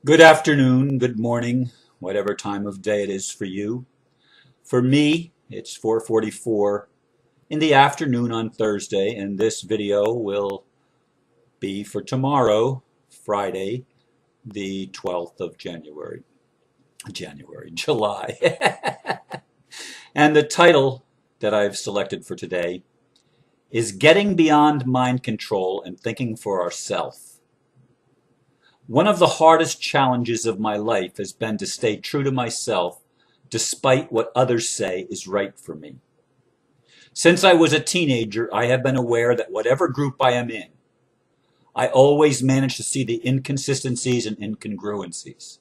Good afternoon, good morning, whatever time of day it is for you. For me, it's 4:44 in the afternoon on Thursday, and this video will be for tomorrow, Friday, the 12th of July. And the title that I've selected for today is Getting Beyond Mind Control and Thinking for Ourselves. One of the hardest challenges of my life has been to stay true to myself despite what others say is right for me. Since I was a teenager, I have been aware that whatever group I am in, I always manage to see the inconsistencies and incongruencies,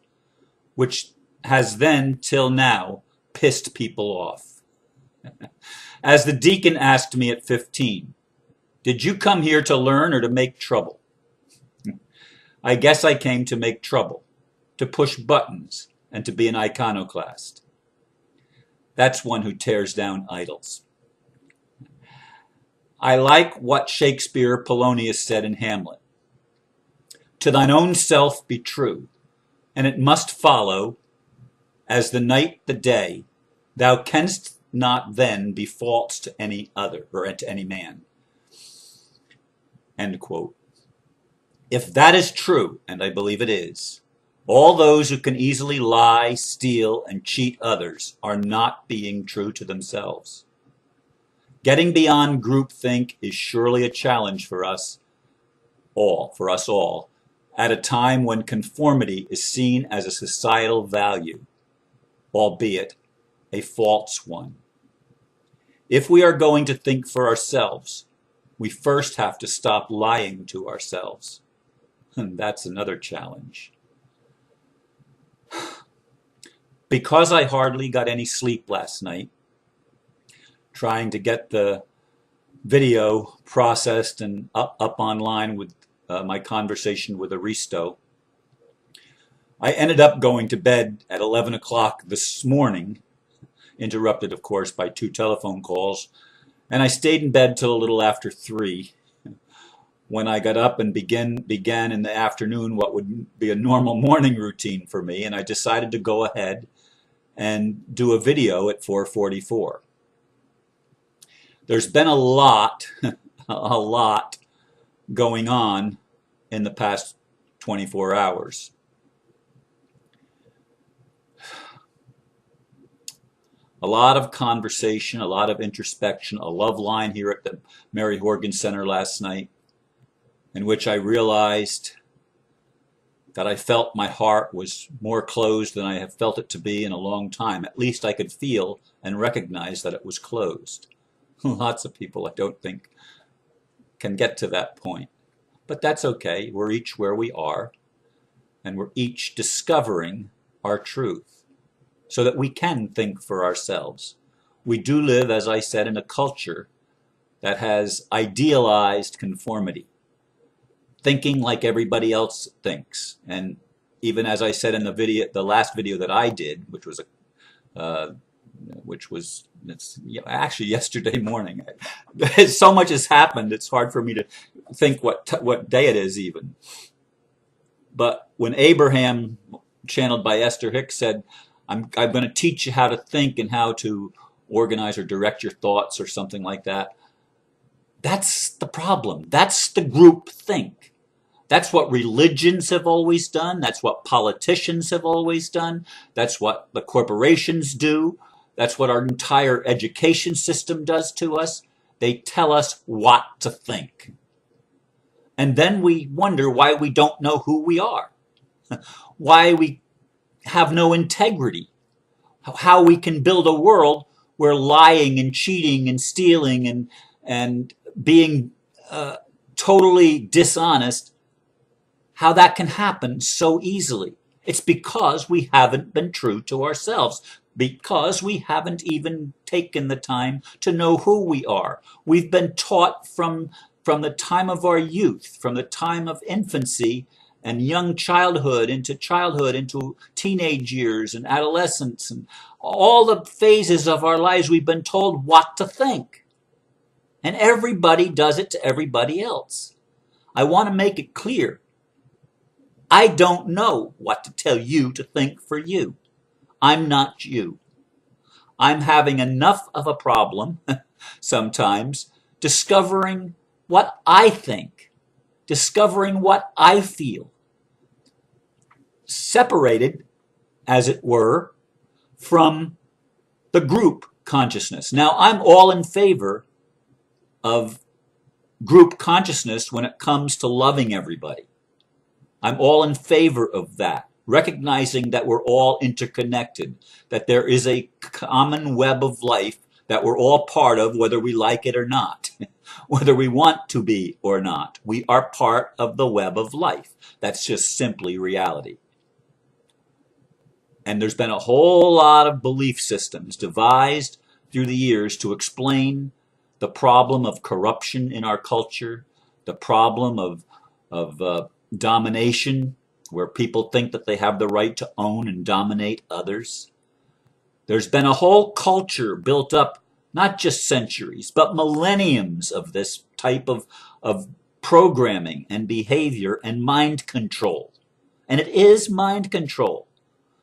which has then, till now, pissed people off. As the deacon asked me at 15, "Did you come here to learn or to make trouble?" I guess I came to make trouble, to push buttons, and to be an iconoclast. That's one who tears down idols. I like what Shakespeare.Polonius said in Hamlet. To thine own self be true, and it must follow, as the night the day, thou canst not then be false to any other, or to any man. End quote. If that is true, and I believe it is, all those who can easily lie, steal, and cheat others are not being true to themselves. Getting beyond groupthink is surely a challenge for us all, at a time when conformity is seen as a societal value, albeit a false one. If we are going to think for ourselves, we first have to stop lying to ourselves. And that's another challenge. Because I hardly got any sleep last night, trying to get the video processed and up online with my conversation with Aristo, I ended up going to bed at 11 o'clock this morning, interrupted, of course, by 2 telephone calls, and I stayed in bed till a little after 3. When I got up and began in the afternoon what would be a normal morning routine for me, and I decided to go ahead and do a video at 4:44. There's been a lot going on in the past 24 hours. A lot of conversation, a lot of introspection, a love line here at the Mary Horgan Center last night, in which I realized that I felt my heart was more closed than I have felt it to be in a long time. At least I could feel and recognize that it was closed. Lots of people, I don't think, can get to that point. But that's okay. We're each where we are, and we're each discovering our truth so that we can think for ourselves. We do live, as I said, in a culture that has idealized conformity, thinking like everybody else thinks. And even as I said in the last video that I did, which was actually yesterday morning. So much has happened, it's hard for me to think what day it is even. But when Abraham, channeled by Esther Hicks, said, I'm going to teach you how to think and how to organize or direct your thoughts or something like that, that's the problem. That's the group think. That's what religions have always done. That's what politicians have always done. That's what the corporations do. That's what our entire education system does to us. They tell us what to think. And then we wonder why we don't know who we are, why we have no integrity, how we can build a world where lying and cheating and stealing and being totally dishonest, how that can happen so easily. It's because we haven't been true to ourselves, because we haven't even taken the time to know who we are. We've been taught from the time of our youth, from the time of infancy and young childhood into teenage years and adolescence, and all the phases of our lives, we've been told what to think. And everybody does it to everybody else. I want to make it clear, I don't know what to tell you to think for you. I'm not you. I'm having enough of a problem sometimes discovering what I think, discovering what I feel, separated, as it were, from the group consciousness. Now, I'm all in favor of group consciousness when it comes to loving everybody. I'm all in favor of that, recognizing that we're all interconnected, that there is a common web of life that we're all part of, whether we like it or not, whether we want to be or not. We are part of the web of life. That's just simply reality. And there's been a whole lot of belief systems devised through the years to explain the problem of corruption in our culture, the problem of domination, where people think that they have the right to own and dominate others. There's been a whole culture built up, not just centuries, but millenniums of this type of programming and behavior and mind control. And it is mind control,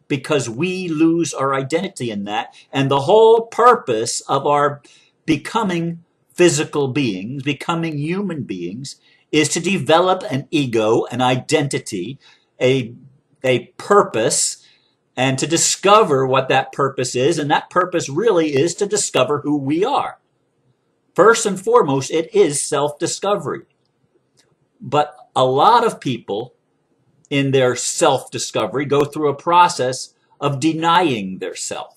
because we lose our identity in that. And the whole purpose of our becoming physical beings, becoming human beings, is to develop an ego, an identity, a purpose, and to discover what that purpose is. And that purpose really is to discover who we are. First and foremost, it is self-discovery. But a lot of people in their self-discovery go through a process of denying their self.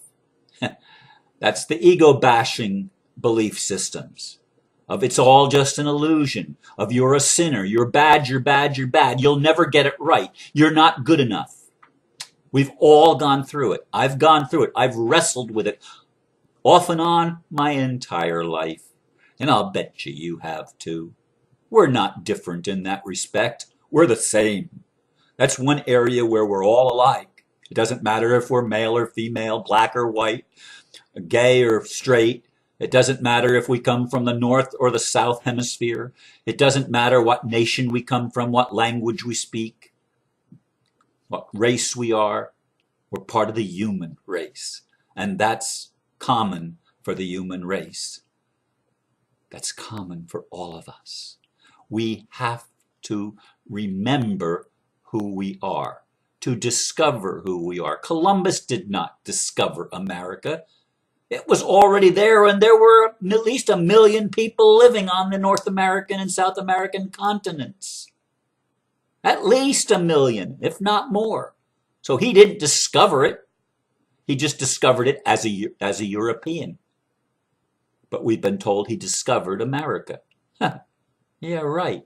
That's the ego-bashing belief systems of it's all just an illusion, of you're a sinner, you're bad, you're bad, you're bad, you'll never get it right, you're not good enough. We've all gone through it. I've gone through it. I've wrestled with it off and on my entire life. And I'll bet you have too. We're not different in that respect. We're the same. That's one area where we're all alike. It doesn't matter if we're male or female, black or white, gay or straight. It doesn't matter if we come from the North or the South Hemisphere. It doesn't matter what nation we come from, what language we speak, what race we are. We're part of the human race. And that's common for the human race. That's common for all of us. We have to remember who we are, to discover who we are. Columbus did not discover America. It was already there, and there were at least 1 million people living on the North American and South American continents. At least 1 million, if not more. So he didn't discover it. He just discovered it as a European. But we've been told he discovered America. Yeah, right.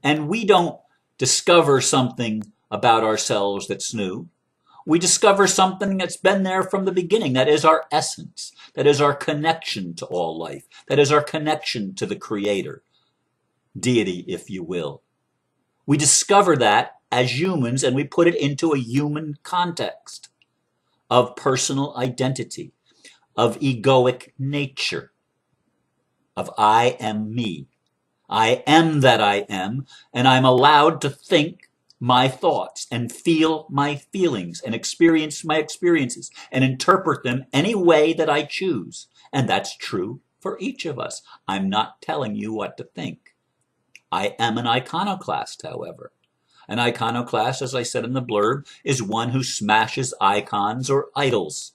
And we don't discover something about ourselves that's new. We discover something that's been there from the beginning. That is our essence. That is our connection to all life. That is our connection to the Creator, deity, if you will. We discover that as humans, and we put it into a human context of personal identity, of egoic nature, of I am me. I am that I am, and I'm allowed to think my thoughts and feel my feelings and experience my experiences and interpret them any way that I choose. And that's true for each of us. I'm not telling you what to think. I am an iconoclast, however. An iconoclast, as I said in the blurb, is one who smashes icons or idols.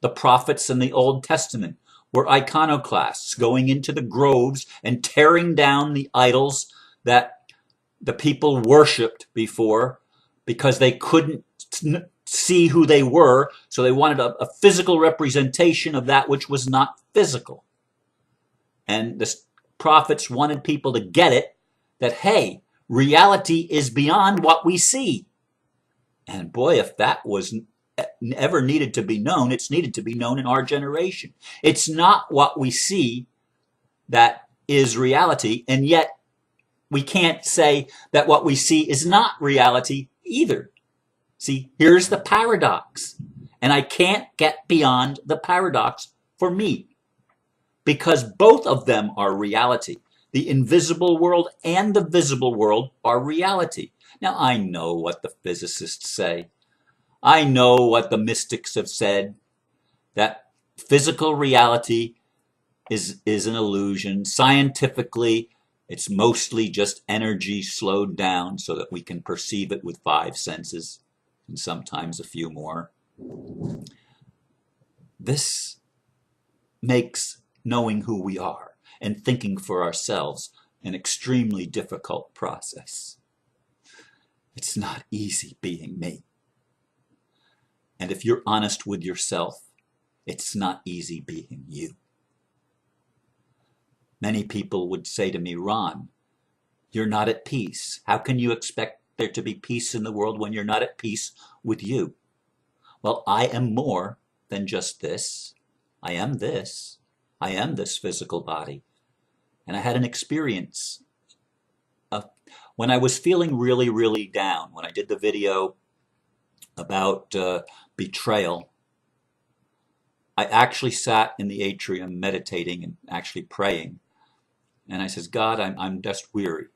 The prophets in the Old Testament were iconoclasts, going into the groves and tearing down the idols that the people worshipped before because they couldn't see who they were, so they wanted a physical representation of that which was not physical. And the prophets wanted people to get it, that, hey, reality is beyond what we see. And boy, if that was ever needed to be known, it's needed to be known in our generation. It's not what we see that is reality, and yet we can't say that what we see is not reality either. See, here's the paradox. And I can't get beyond the paradox for me, because both of them are reality. The invisible world and the visible world are reality. Now, I know what the physicists say. I know what the mystics have said, that physical reality is an illusion. Scientifically, it's mostly just energy slowed down so that we can perceive it with 5 senses, and sometimes a few more. This makes knowing who we are and thinking for ourselves an extremely difficult process. It's not easy being me. And if you're honest with yourself, it's not easy being you. Many people would say to me, Ron, you're not at peace. How can you expect there to be peace in the world when you're not at peace with you? Well, I am more than just this. I am this. I am this physical body. And I had an experience when I was feeling really, really down, when I did the video about betrayal. I actually sat in the atrium meditating and actually praying. And I says, God, I'm just weary.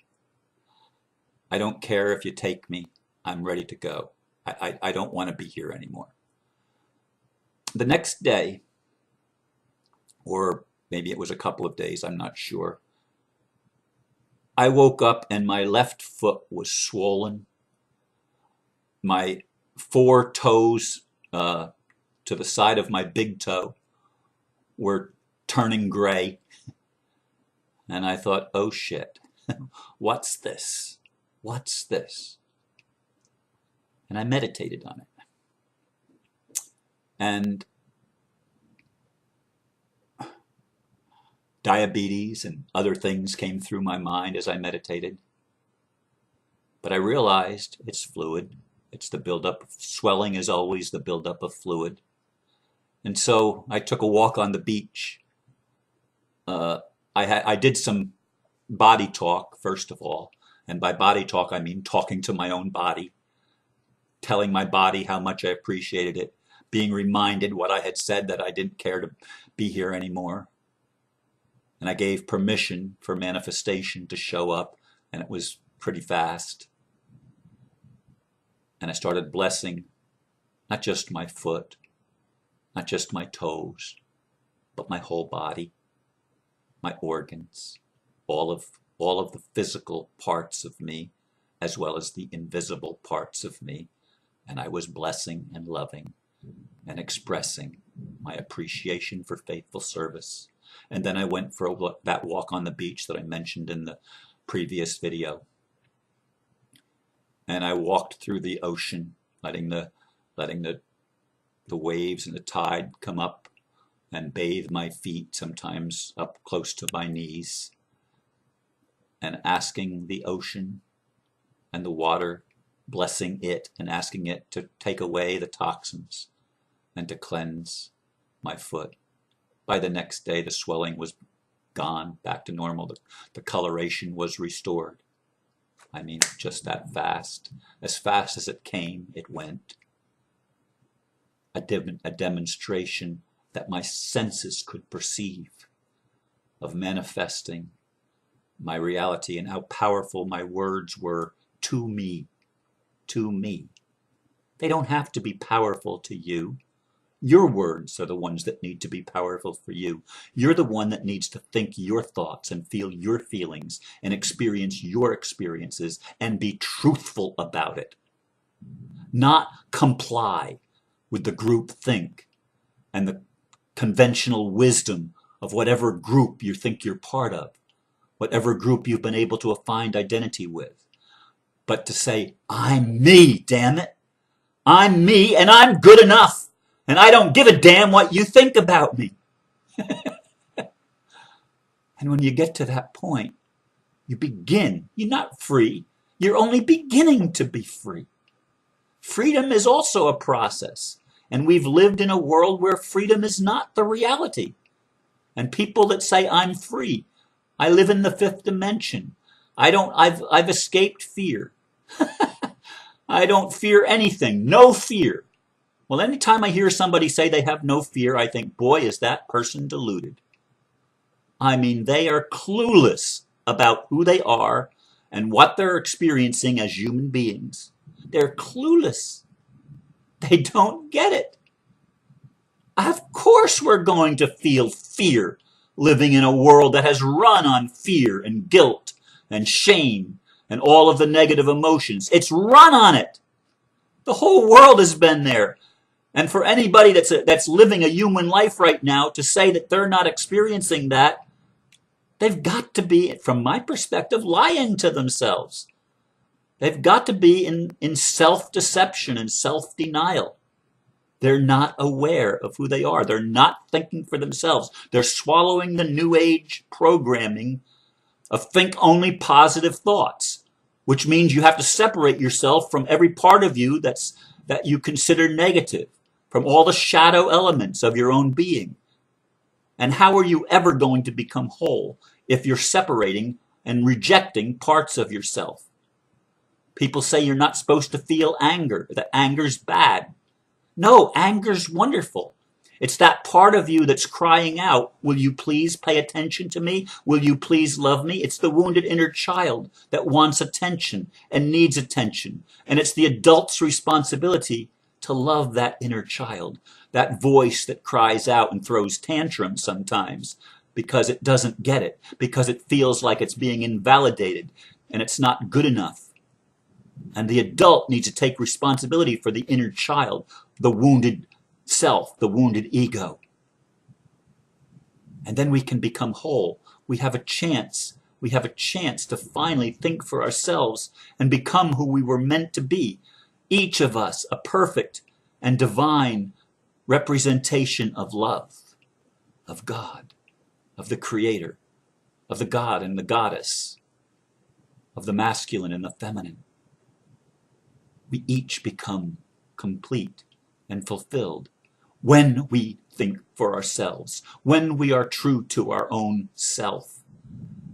I don't care if you take me. I'm ready to go. I don't want to be here anymore. The next day, or maybe it was a couple of days, I'm not sure, I woke up and my left foot was swollen. My 4 toes to the side of my big toe were turning gray. And I thought, oh shit, what's this? What's this? And I meditated on it. And diabetes and other things came through my mind as I meditated. But I realized it's fluid. It's the buildup of swelling is always the buildup of fluid. And so I took a walk on the beach. I did some body talk, first of all. And by body talk, I mean talking to my own body, telling my body how much I appreciated it, being reminded what I had said, that I didn't care to be here anymore. And I gave permission for manifestation to show up, and it was pretty fast. And I started blessing not just my foot, not just my toes, but my whole body, my organs, all of the physical parts of me, as well as the invisible parts of me. And I was blessing and loving and expressing my appreciation for faithful service. And then I went for that walk on the beach that I mentioned in the previous video. And I walked through the ocean, letting the waves and the tide come up and bathe my feet, sometimes up close to my knees, and asking the ocean and the water, blessing it and asking it to take away the toxins and to cleanse my foot. By the next day, the swelling was gone, back to normal. The coloration was restored. I mean, just that fast. As fast as it came, it went. A demonstration that my senses could perceive of manifesting my reality and how powerful my words were to me. To me. They don't have to be powerful to you. Your words are the ones that need to be powerful for you. You're the one that needs to think your thoughts and feel your feelings and experience your experiences and be truthful about it. Not comply with the group think and the conventional wisdom of whatever group you think you're part of, whatever group you've been able to find identity with. But to say, I'm me, damn it. I'm me and I'm good enough. And I don't give a damn what you think about me. And when you get to that point, you begin. You're not free. You're only beginning to be free. Freedom is also a process. And we've lived in a world where freedom is not the reality. And people that say, I'm free. I live in the 5th dimension. I've escaped fear. I don't fear anything. No fear. Well, anytime I hear somebody say they have no fear, I think, boy, is that person deluded. I mean, they are clueless about who they are and what they're experiencing as human beings, they're clueless. They don't get it. Of course we're going to feel fear living in a world that has run on fear and guilt and shame and all of the negative emotions. It's run on it. The whole world has been there. And for anybody that's living a human life right now to say that they're not experiencing that, they've got to be, from my perspective, lying to themselves. They've got to be in self-deception and self-denial. They're not aware of who they are. They're not thinking for themselves. They're swallowing the New Age programming of think only positive thoughts, which means you have to separate yourself from every part of you that you consider negative, from all the shadow elements of your own being. And how are you ever going to become whole if you're separating and rejecting parts of yourself? People say you're not supposed to feel anger, that anger's bad. No, anger's wonderful. It's that part of you that's crying out, will you please pay attention to me? Will you please love me? It's the wounded inner child that wants attention and needs attention. And it's the adult's responsibility to love that inner child, that voice that cries out and throws tantrums sometimes because it doesn't get it, because it feels like it's being invalidated and it's not good enough. And the adult needs to take responsibility for the inner child, the wounded self, the wounded ego. And then we can become whole. We have a chance. We have a chance to finally think for ourselves and become who we were meant to be. Each of us a perfect and divine representation of love, of God, of the Creator, of the God and the Goddess, of the masculine and the feminine. We each become complete and fulfilled when we think for ourselves, when we are true to our own self,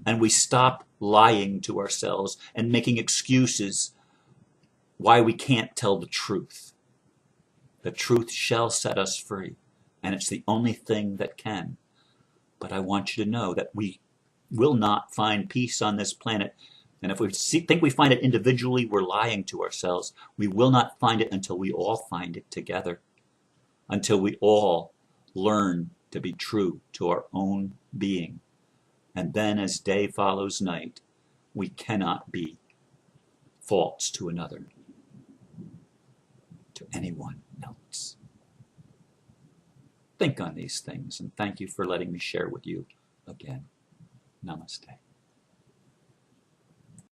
and we stop lying to ourselves and making excuses why we can't tell the truth. The truth shall set us free, and it's the only thing that can. But I want you to know that we will not find peace on this planet. And if we think we find it individually, we're lying to ourselves. We will not find it until we all find it together, until we all learn to be true to our own being. And then as day follows night, we cannot be false to another, to anyone else. Think on these things, and thank you for letting me share with you again. Namaste.